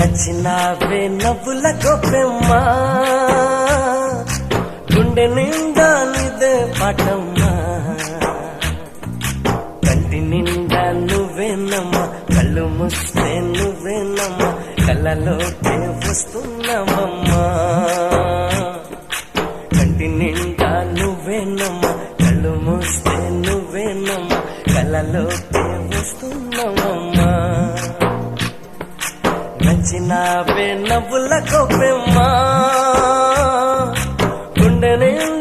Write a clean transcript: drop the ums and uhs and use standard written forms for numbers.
నచ్చినావే నవ్వుల గొప్పెమ్మా గుండె నిండా నిదే పాటమ్మా కంటి నిండా నువ్వేనమ్మా కళ్ళు మూస్తే నువ్వేనమ్మా కళ్ళలోకే వస్తున్నావమ్మా కంటి నిండా నువ్వేనమ్మా కళ్ళు మూస్తే నువ్వేనమ్మా కళ్ళలోకే వస్తున్నావమ్మా నచ్చినావే నవ్వుల గొప్పెమ్మా గుండె నిండా